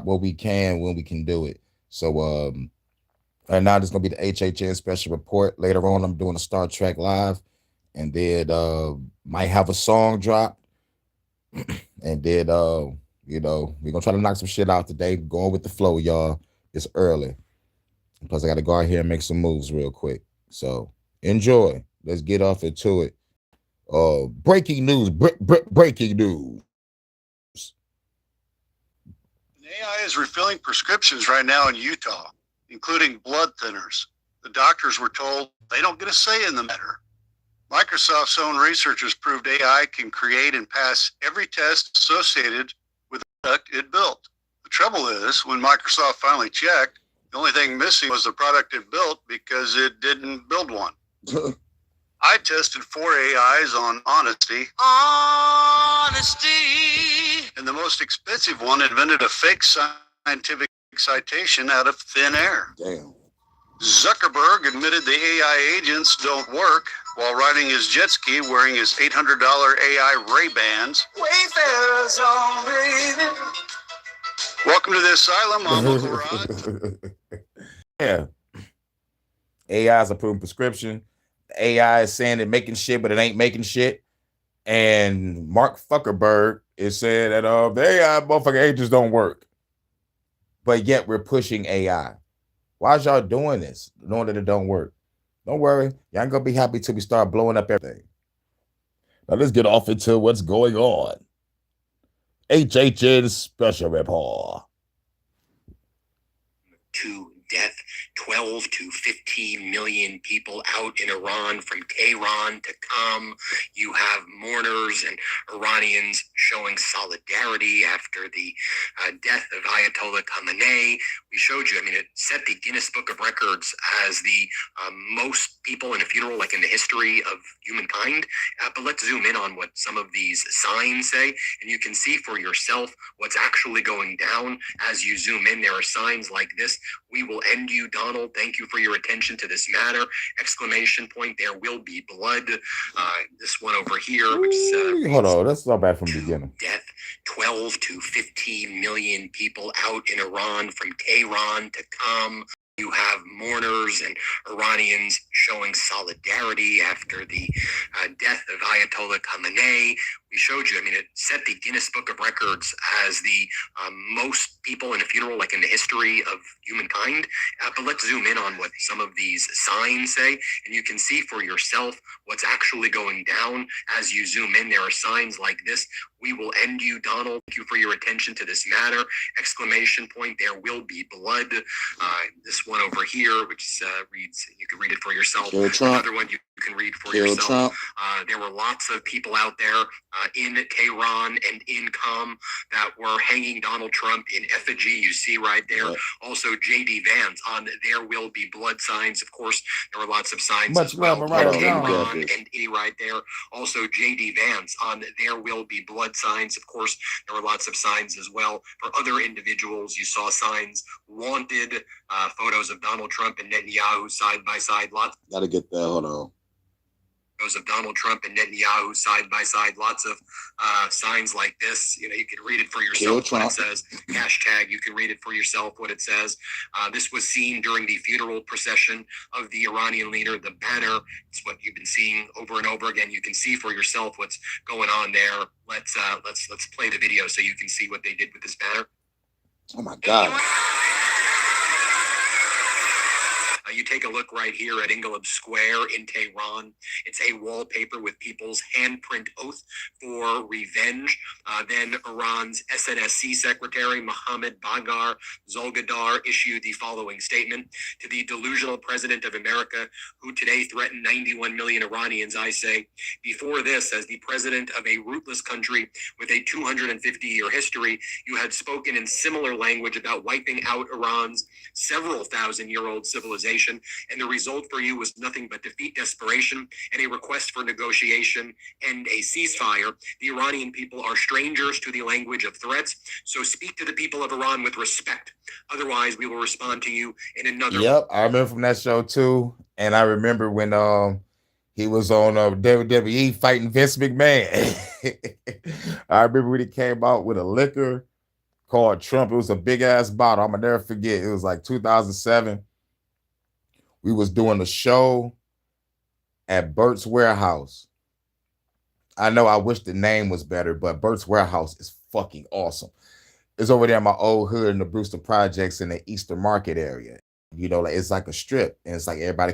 what we can when we can do it. So and now there's gonna be the HHN special report. Later on, I'm doing a Star Trek live, and then might have a song drop, and then we're gonna try to knock some shit out today. Going with the flow, y'all. It's early. Plus, I gotta go out here and make some moves real quick. So enjoy. Let's get off into it. Breaking news. Breaking news. AI is refilling prescriptions right now in Utah, including blood thinners. The doctors were told they don't get a say in the matter. Microsoft's own researchers proved AI can create and pass every test associated with the product it built. The trouble is, when Microsoft finally checked, the only thing missing was the product it built because it didn't build one. I tested 4 AIs on honesty. And the most expensive one invented a fake scientific citation out of thin air. Damn. Zuckerberg admitted the AI agents don't work while riding his jet ski wearing his $800 AI Ray-Bans. Wayfarers on Raven. Welcome to the asylum. I'm Uncle Rod. Yeah. AI is approving prescription. AI is saying it making shit, but it ain't making shit. And Mark Zuckerberg is saying that the AI motherfucking agents don't work. But yet we're pushing AI. Why is y'all doing this? Knowing that it don't work. Don't worry. Y'all ain't gonna be happy till we start blowing up everything. Now let's get off into what's going on. HHN special report. To death, 12 to 15 million people out in Iran from Tehran to Qom. You have mourners and Iranians showing solidarity after the death of Ayatollah Khamenei. We showed you, it set the Guinness Book of Records as the most people in a funeral, like in the history of humankind. But let's zoom in on what some of these signs say, and you can see for yourself what's actually going down as you zoom in. There are signs like this: "We will end you, Donald. Thank you for your attention to this matter!" Exclamation point. "There will be blood." This one over here, which is hold on, that's not bad from the beginning. Death, 12 to 15 million people out in Iran from Tehran to Qom. You have mourners and Iranians showing solidarity after the death of Ayatollah Khamenei. We showed you, it set the Guinness Book of Records as the most people in a funeral, like in the history of humankind. But let's zoom in on what some of these signs say, and you can see for yourself what's actually going down as you zoom in. There are signs like this: "We will end you, Donald. Thank you for your attention to this matter!" Exclamation point. "There will be blood." This one over here, which reads, you can read it for yourself. Another one you can read for yourself. There were lots of people out there in Tehran and in Qom that were hanging Donald Trump in effigy. You see right there. Also, J.D. Vance on "There Will Be Blood" signs. Of course, there were lots of signs Much as well. right Tehran and E right there. Also, J.D. Vance on "There Will Be Blood" signs. Of course, there were lots of signs as well for other individuals. You saw signs: "Wanted," photos of Donald Trump and Netanyahu side by side. Gotta get that. Hold on. Photos of Donald Trump and Netanyahu side by side. Lots of signs like this. You can read it for yourself what it says. Hashtag, you can read it for yourself what it says. This was seen during the funeral procession of the Iranian leader. The banner, it's what you've been seeing over and over again. You can see for yourself what's going on there. Let's play the video so you can see what they did with this banner. Oh my God. You take a look right here at Inglewood Square in Tehran. It's a wallpaper with people's handprint oath for revenge. Then Iran's SNSC Secretary Mohammad Bagar Zolgadar issued the following statement: "To the delusional president of America, who today threatened 91 million Iranians, I say, before this, as the president of a rootless country with a 250-year history, you had spoken in similar language about wiping out Iran's several thousand-year-old civilization, and the result for you was nothing but defeat, desperation, and a request for negotiation and a ceasefire. The Iranian people are strangers to the language of threats, so speak to the people of Iran with respect. Otherwise, we will respond to you in another." Yep, I remember from that show too, and I remember when he was on WWE fighting Vince McMahon. I remember when he came out with a liquor called Trump. It was a big ass bottle. I'm gonna never forget. It was like 2007. We was doing a show at Burt's Warehouse. I know I wish the name was better, but Burt's Warehouse is fucking awesome. It's over there in my old hood in the Brewster Projects in the Eastern Market area. You know, like it's like a strip, and it's like everybody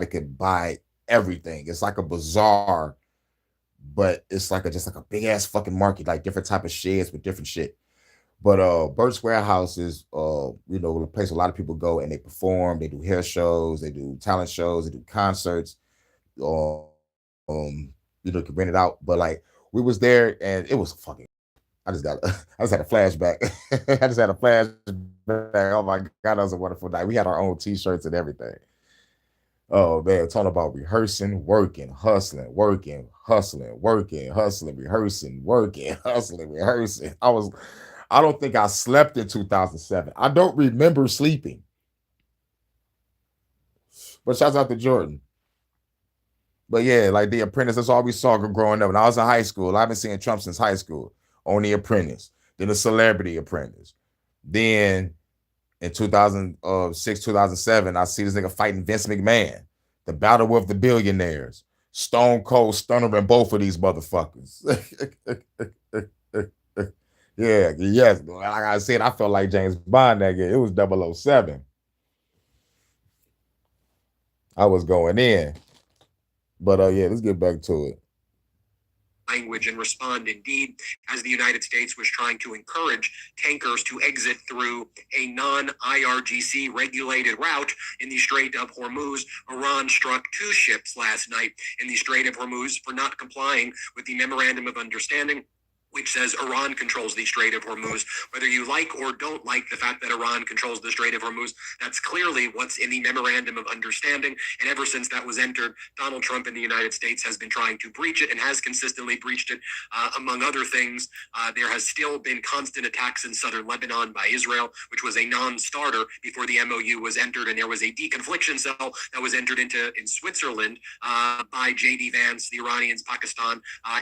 could buy everything. It's like a bazaar, but it's like just like a big ass fucking market, like different type of sheds with different shit. But Burt's Warehouse is a place a lot of people go and they perform, they do hair shows, they do talent shows, they do concerts. Um, you can rent it out. But like we was there and it was fucking I just had a flashback. I just had a flashback. Oh my God, that was a wonderful night. We had our own t-shirts and everything. Oh man, talking about rehearsing, working, hustling, working, hustling, working, hustling, rehearsing, working, hustling, rehearsing. I don't think I slept in 2007. I don't remember sleeping. But shouts out to Jordan. But yeah, like The Apprentice, that's all we saw growing up. When I was in high school, I've been seeing Trump since high school on The Apprentice, then The Celebrity Apprentice. Then in 2006, 2007, I see this nigga fighting Vince McMahon, the Battle of the Billionaires, Stone Cold stunnering both of these motherfuckers. Yeah, yes. Like I said, I felt like James Bond that game. It was 007. I was going in. But yeah, let's get back to it. Language and respond indeed, as the United States was trying to encourage tankers to exit through a non-IRGC regulated route in the Strait of Hormuz. Iran struck 2 ships last night in the Strait of Hormuz for not complying with the Memorandum of Understanding, which says Iran controls the Strait of Hormuz. Whether you like or don't like the fact that Iran controls the Strait of Hormuz, that's clearly what's in the Memorandum of Understanding. And ever since that was entered, Donald Trump in the United States has been trying to breach it and has consistently breached it. Among other things, there has still been constant attacks in southern Lebanon by Israel, which was a non-starter before the MOU was entered. And there was a deconfliction cell that was entered into in Switzerland by J.D. Vance, the Iranians, Pakistan,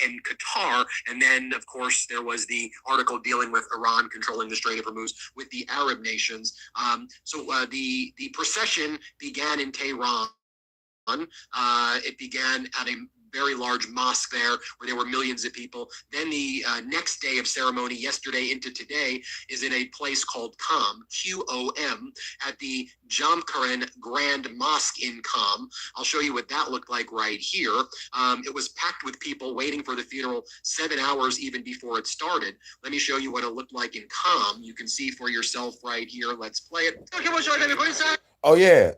and Qatar. And then, of course, there was the article dealing with Iran controlling the Strait of Hormuz with the Arab nations. So the procession began in Tehran. It began at a very large mosque there where there were millions of people. Then the next day of ceremony, yesterday into today, is in a place called Qom, Q-O-M, at the Jamkaren Grand Mosque in Qom. I'll show you what that looked like right here. It was packed with people waiting for the funeral 7 hours even before it started. Let me show you what it looked like in Qom. You can see for yourself right here. Let's play it. Oh yeah.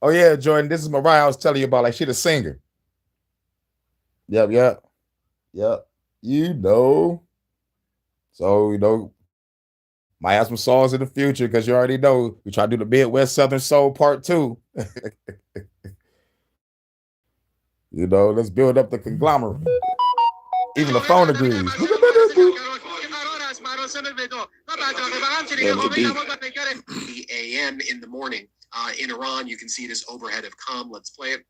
Oh yeah, Jordan. This is Mariah I was telling you about. Like, she the singer. Yep. You know. So, might have some songs in the future because you already know we try to do the Midwest Southern Soul Part 2. Let's build up the conglomerate. Even the phone agrees. The AM in the morning. In Iran, you can see this overhead of Qom. Let's play it.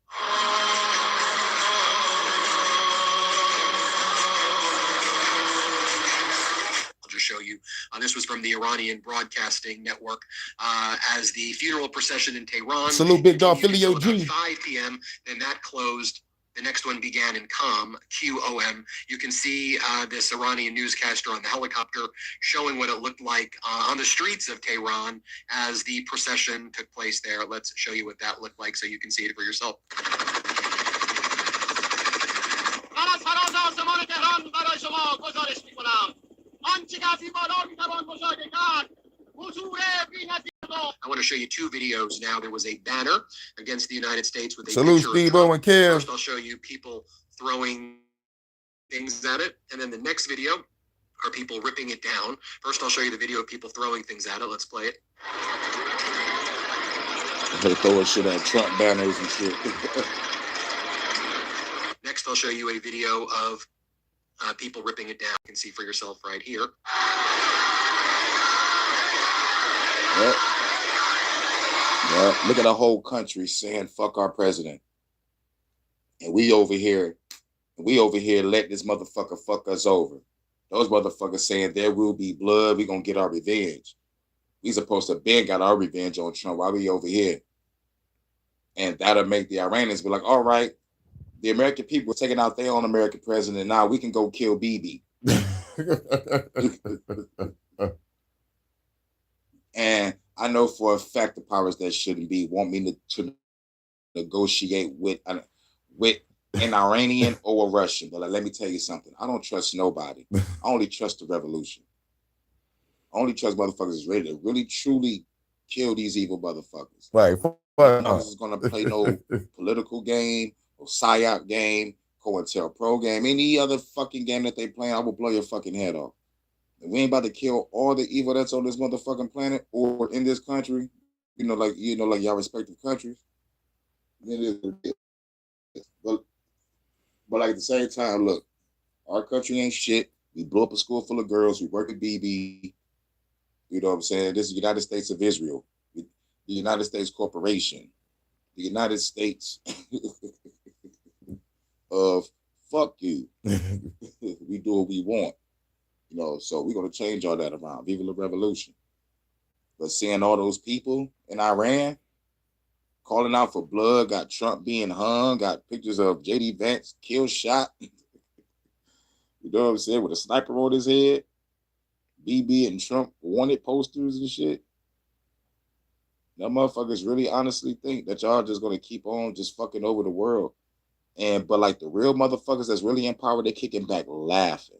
I'll just show you. This was from the Iranian Broadcasting Network. As the funeral procession in Tehran. Salute Big Dog Philly OG. 5 p.m. Then that closed. The next one began in Qom, Q-O-M. You can see this Iranian newscaster on the helicopter showing what it looked like on the streets of Tehran as the procession took place there. Let's show you what that looked like so you can see it for yourself. I want to show you 2 videos now. There was a banner against the United States with a Salute Steve-O and Kev. First, I'll show you people throwing things at it, and then the next video are people ripping it down. First, I'll show you the video of people throwing things at it. Let's play it. They throwing shit at Trump banners and shit. Next, I'll show you a video of people ripping it down. You can see for yourself right here. Yep. Look at the whole country saying fuck our president. And we over here letting this motherfucker fuck us over. Those motherfuckers saying there will be blood. We gonna get our revenge. We supposed to been got our revenge on Trump while we over here. And that'll make the Iranians be like, all right, the American people are taking out their own American president. Now we can go kill BB. And I know for a fact the powers that shouldn't be want me to negotiate with an Iranian or a Russian. But like, let me tell you something. I don't trust nobody. I only trust the revolution. I only trust motherfuckers ready to really truly kill these evil motherfuckers. Right. Motherfuckers is gonna play no political game or PSYOP game, COINTELPRO game, any other fucking game that they playing. I will blow your fucking head off. And we ain't about to kill all the evil that's on this motherfucking planet or in this country. Like y'all respective countries. But like at the same time, look, our country ain't shit. We blew up a school full of girls. We work at BB. You know what I'm saying? This is the United States of Israel, the United States Corporation, the United States of fuck you. We do what we want. So we're going to change all that around. Viva la revolution. But seeing all those people in Iran calling out for blood, got Trump being hung, got pictures of JD Vance killed, shot. You know what I'm saying? With a sniper on his head. BB and Trump wanted posters and shit. Y'all motherfuckers really honestly think that y'all just going to keep on just fucking over the world. But like the real motherfuckers that's really in power, they're kicking back laughing.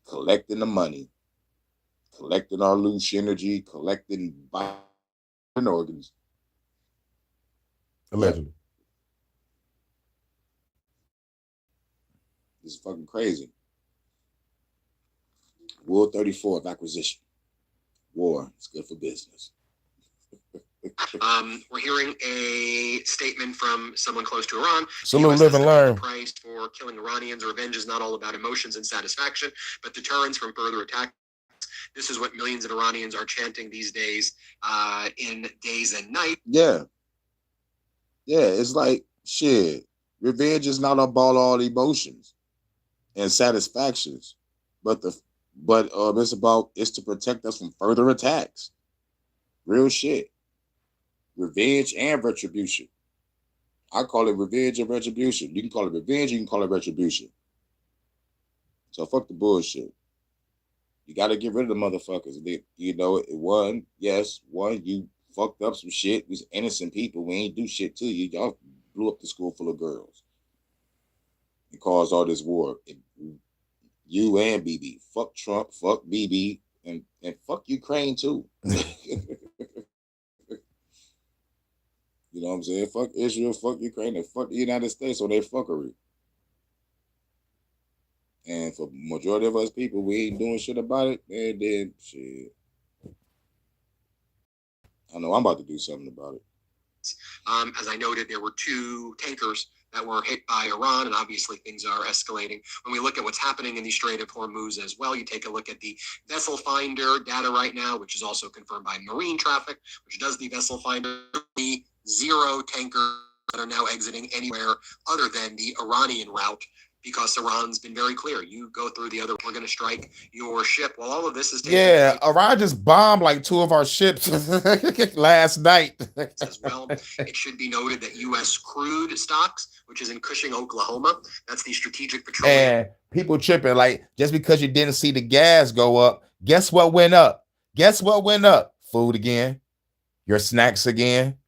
Collecting the money, collecting our loose energy, collecting Biden organs. Allegedly. This is fucking crazy. Rule 34 of acquisition. War is good for business. We're hearing a statement from someone close to Iran. Salute, live and learn. The price for killing Iranians. Revenge is not all about emotions and satisfaction, but deterrence from further attacks. This is what millions of Iranians are chanting these days, in days and night. Yeah, it's like shit. Revenge is not about all emotions and satisfactions, but it's to protect us from further attacks. Real shit. Revenge and retribution. I call it revenge and retribution. You can call it revenge, you can call it retribution. So fuck the bullshit. You got to get rid of the motherfuckers. You fucked up some shit. We was innocent people. We ain't do shit to you. Y'all blew up the school full of girls and caused all this war. You and BB. Fuck Trump, fuck BB, and fuck Ukraine too. You know what I'm saying? Fuck Israel, fuck Ukraine, and fuck the United States on their fuckery. And for majority of us people, we ain't doing shit about it. And then shit. I know I'm about to do something about it. As I noted, there were 2 tankers that were hit by Iran, and obviously things are escalating. When we look at what's happening in the Strait of Hormuz as well, you take a look at the vessel finder data right now, which is also confirmed by Marine Traffic, which does the vessel finder. 0 tankers that are now exiting anywhere other than the Iranian route, because Iran's been very clear. You go through the other, we're going to strike your ship. Well, all of this is taking place. Iran just bombed like 2 of our ships last night. As well, it should be noted that U.S. crude stocks, which is in Cushing, Oklahoma, that's the strategic petroleum. And people tripping, like, just because you didn't see the gas go up, guess what went up? Guess what went up? Food again. Your snacks again.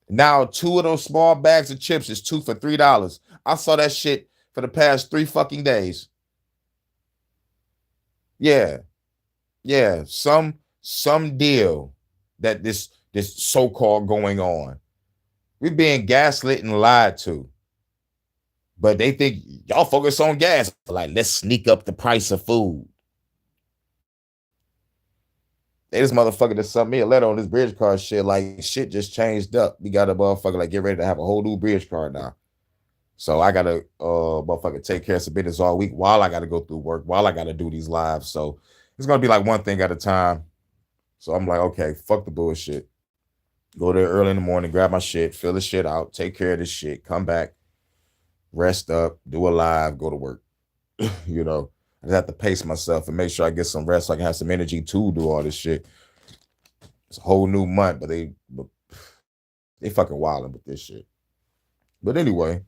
Now 2 of those small bags of chips is 2 for $3. I saw that shit for the past 3 fucking days. Yeah. Some deal that this so-called going on. We're being gaslit and lied to. But they think y'all focus on gas. Like, let's sneak up the price of food. This motherfucker just sent me a letter on this bridge card shit. Like, shit just changed up. We got a motherfucker like get ready to have a whole new bridge card now. So I gotta motherfucker take care of some business all week while I gotta go through work, while I gotta do these lives. So it's gonna be like one thing at a time. So I'm like, okay, fuck the bullshit. Go there early in the morning, grab my shit, fill the shit out, take care of this shit, come back, rest up, do a live, go to work. You know, I just have to pace myself and make sure I get some rest so I can have some energy to do all this shit. It's a whole new month, but they fucking wilding with this shit. But anyway,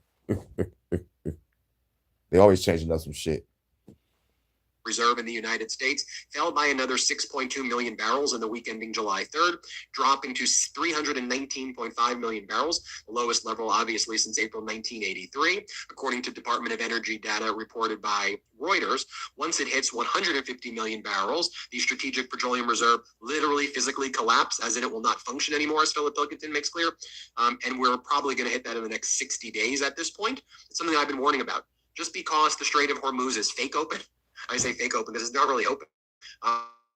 they always changing up some shit. Reserve in the United States fell by another 6.2 million barrels in the week ending July 3rd, dropping to 319.5 million barrels, the lowest level obviously since April 1983, according to Department of Energy data reported by Reuters. Once it hits 150 million barrels, the Strategic Petroleum Reserve literally physically collapse, as in it will not function anymore, as Philip Pilkington makes clear. And we're probably going to hit that in the next 60 days at this point. It's something I've been warning about. Just because the Strait of Hormuz is fake open, I say fake open because it's not really open.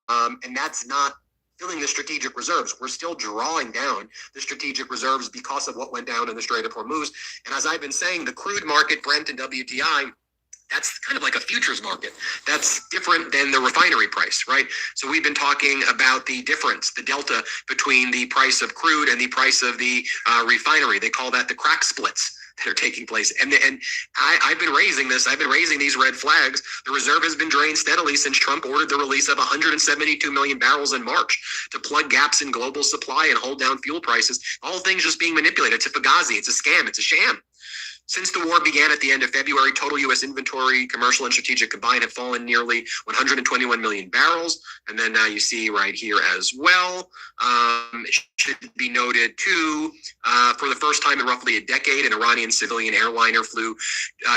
And that's not filling the strategic reserves. We're still drawing down the strategic reserves because of what went down in the Strait of Hormuz. And as I've been saying, the crude market, Brent and WTI, that's kind of like a futures market. That's different than the refinery price, right? So we've been talking about the difference, the delta between the price of crude and the price of the refinery. They call that the crack splits that are taking place. And I've been raising this. I've been raising these red flags. The reserve has been drained steadily since Trump ordered the release of 172 million barrels in March to plug gaps in global supply and hold down fuel prices. All things just being manipulated. It's a fugazi. It's a scam. It's a sham. Since the war began at the end of February, total U.S. inventory, commercial and strategic combined, have fallen nearly 121 million barrels. And then now you see right here as well, it should be noted too, for the first time in roughly a decade, an Iranian civilian airliner flew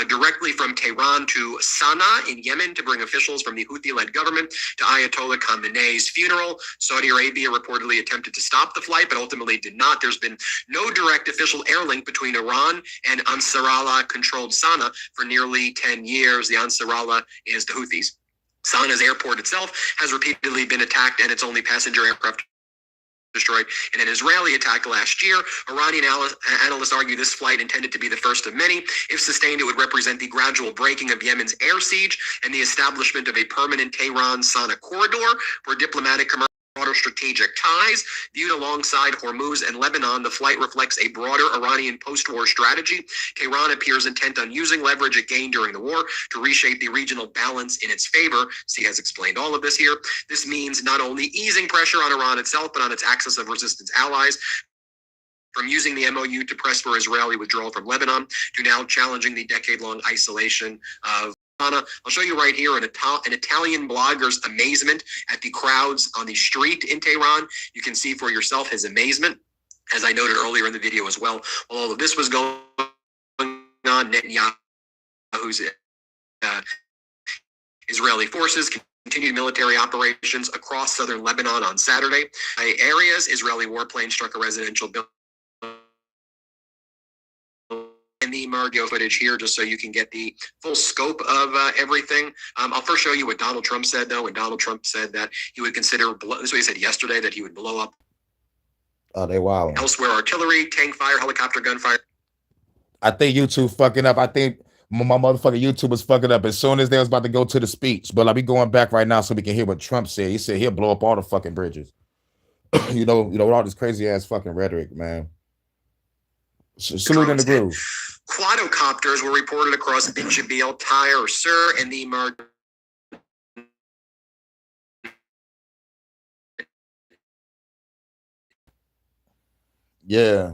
directly from Tehran to Sana'a in Yemen to bring officials from the Houthi-led government to Ayatollah Khamenei's funeral. Saudi Arabia reportedly attempted to stop the flight, but ultimately did not. There's been no direct official air link between Iran and Ansarallah-controlled Sana'a for nearly 10 years. The Ansarallah is the Houthis. Sana'a's airport itself has repeatedly been attacked and its only passenger aircraft destroyed in an Israeli attack last year. Iranian analysts argue this flight, intended to be the first of many, if sustained, it would represent the gradual breaking of Yemen's air siege and the establishment of a permanent Tehran-Sana'a corridor for diplomatic, commercial, broader strategic ties. Viewed alongside Hormuz and Lebanon, the flight reflects a broader Iranian post-war strategy. Tehran appears intent on using leverage it gained during the war to reshape the regional balance in its favor. He has explained all of this here. This means not only easing pressure on Iran itself, but on its axis of resistance allies, from using the MOU to press for Israeli withdrawal from Lebanon to now challenging the decade-long isolation of I'll show you right here an Italian blogger's amazement at the crowds on the street in Tehran. You can see for yourself his amazement, as I noted earlier in the video as well. While all of this was going on, Netanyahu's Israeli forces continued military operations across southern Lebanon on Saturday. Areas, Israeli warplanes struck a residential building. And the Margio footage here, just so you can get the full scope of everything. I'll first show you what Donald Trump said, though. When Donald Trump said that he would consider, this is what he said yesterday, that he would blow up they wild. Elsewhere, artillery, tank fire, helicopter gunfire. I think YouTube fucking up. I think my motherfucking YouTube was fucking up as soon as they was about to go to the speech. But I'll be going back right now so we can hear what Trump said. He said he'll blow up all the fucking bridges. you know, with all this crazy ass fucking rhetoric, man. Salute in the groove. Quadcopters were reported across Bin Jabal, Tyre, Sur, and the Yeah.